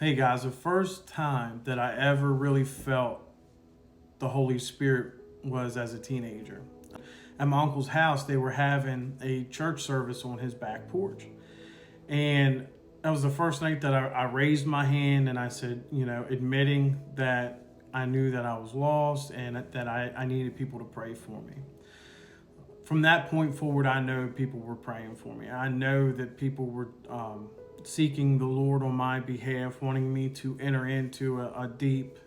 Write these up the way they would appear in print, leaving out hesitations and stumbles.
Hey guys, the first time that I ever really felt the Holy Spirit was as a teenager. At my uncle's house, they were having a church service on his back porch. And that was the first night that I raised my hand and I said, admitting that I knew that I was lost and that I needed people to pray for me. From that point forward, I know people were praying for me. I know that people were seeking the Lord on my behalf, wanting me to enter into a deep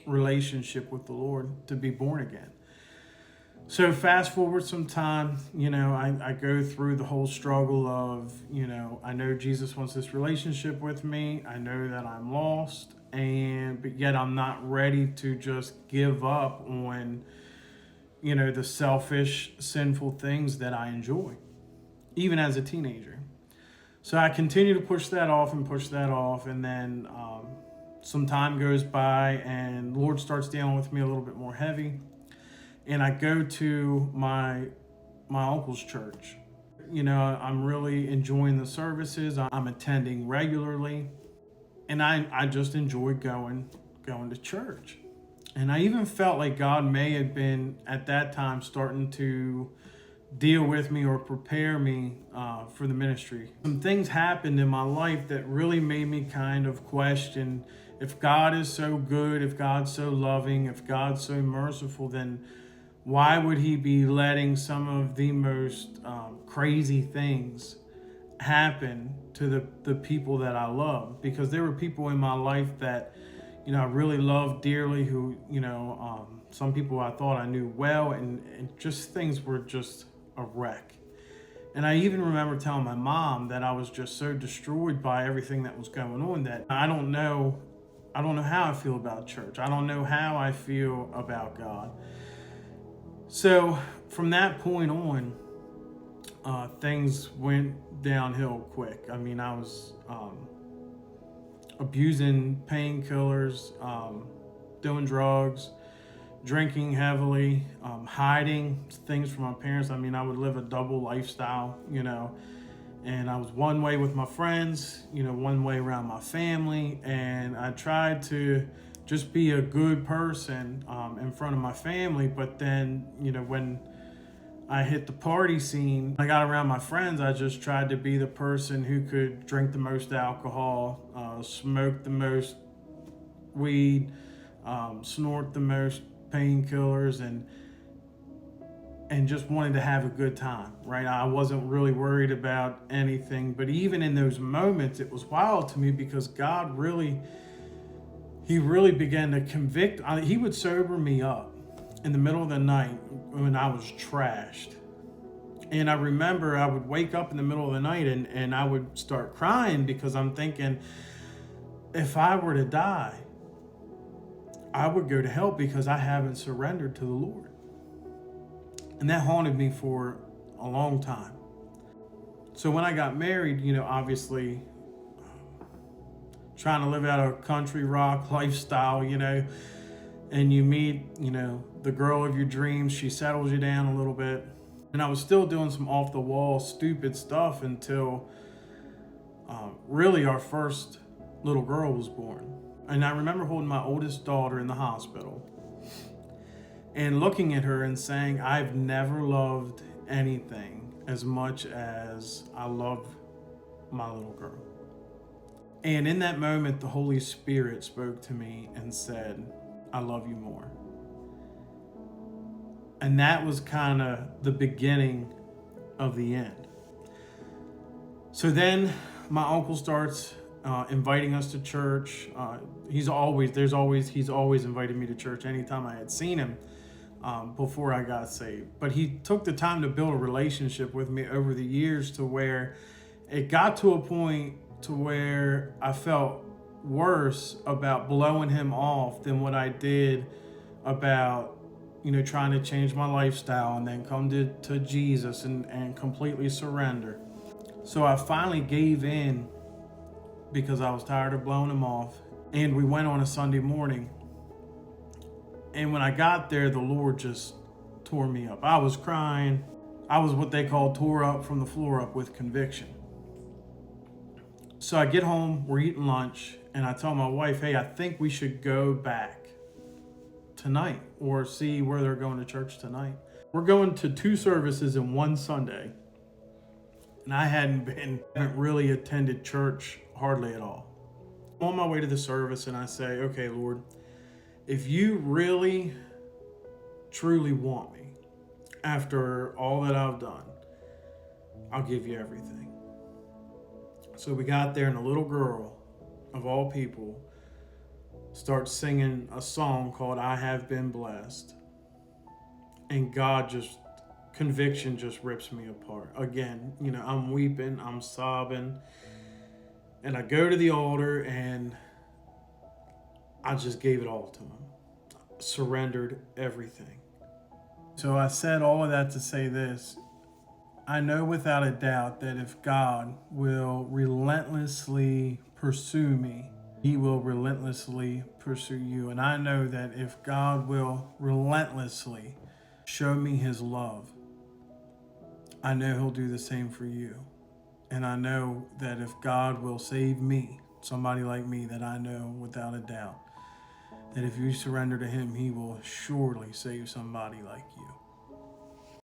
relationship with the Lord, to be born again. So fast forward some time, I go through the whole struggle of, I know Jesus wants this relationship with me. I know that I'm lost, but yet I'm not ready to just give up on, the selfish, sinful things that I enjoy, even as a teenager. So I continue to push that off and push that off, and then some time goes by, and the Lord starts dealing with me a little bit more heavy, and I go to my uncle's church. I'm really enjoying the services. I'm attending regularly, and I just enjoy going to church. And I even felt like God may have been at that time starting to deal with me or prepare me for the ministry. Some things happened in my life that really made me kind of question if God is so good, if God's so loving, if God's so merciful, then why would he be letting some of the most crazy things happen to the people that I love? Because there were people in my life that, I really loved dearly who, some people I thought I knew well, and just things were just a wreck. And I even remember telling my mom that I was just so destroyed by everything that was going on that I don't know how I feel about church. I don't know how I feel about God. So from that point on, things went downhill quick. I mean, I was abusing painkillers, doing drugs, drinking heavily, hiding things from my parents. I mean, I would live a double lifestyle, and I was one way with my friends, one way around my family. And I tried to just be a good person in front of my family. But then, when I hit the party scene, I got around my friends, I just tried to be the person who could drink the most alcohol, smoke the most weed, snort the most painkillers, and just wanted to have a good time, right? I wasn't really worried about anything. But even in those moments, it was wild to me because God he really began to convict. He would sober me up in the middle of the night when I was trashed. And I remember I would wake up in the middle of the night and I would start crying because I'm thinking, if I were to die, I would go to hell because I haven't surrendered to the Lord. And that haunted me for a long time. So when I got married, obviously trying to live out a country rock lifestyle, and you meet, the girl of your dreams, she settles you down a little bit. And I was still doing some off the wall, stupid stuff until really our first little girl was born. And I remember holding my oldest daughter in the hospital and looking at her and saying, I've never loved anything as much as I love my little girl. And in that moment, the Holy Spirit spoke to me and said, I love you more. And that was kind of the beginning of the end. So then my uncle starts inviting us to church. He's always invited me to church anytime I had seen him before I got saved. But he took the time to build a relationship with me over the years to where it got to a point to where I felt worse about blowing him off than what I did about, trying to change my lifestyle and then come to Jesus and completely surrender. So I finally gave in because I was tired of blowing him off. And we went on a Sunday morning. And when I got there, the Lord just tore me up. I was crying. I was what they call tore up from the floor up with conviction. So I get home, we're eating lunch, and I tell my wife, hey, I think we should go back tonight or see where they're going to church tonight. We're going to 2 services in one Sunday, and I haven't really attended church hardly at all. I'm on my way to the service, and I say, okay, Lord, if you really, truly want me, after all that I've done, I'll give you everything. So we got there, and a little girl, of all people, starts singing a song called I Have Been Blessed. And conviction just rips me apart. Again, I'm weeping, I'm sobbing. And I go to the altar, and I just gave it all to him. Surrendered everything. So I said all of that to say this. I know without a doubt that if God will relentlessly pursue me, He will relentlessly pursue you. And I know that if God will relentlessly show me His love, I know He'll do the same for you. And I know that if God will save me, somebody like me, that I know without a doubt, that if you surrender to Him, He will surely save somebody like you.